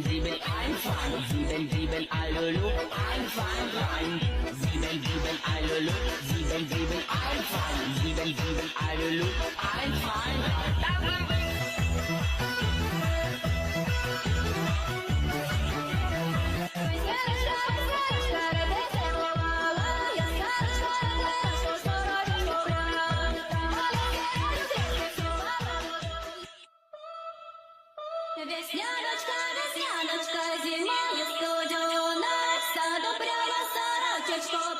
sieben, einfahren. Sieben, sieben, Alulu, einfahren, rein. Sieben, sieben, Alulu, sieben, sieben, einfahren. Sieben, sieben, Alulu, einfahren, rein. Весняночка, весняночка, зимою студена, в саду прямо сорочечку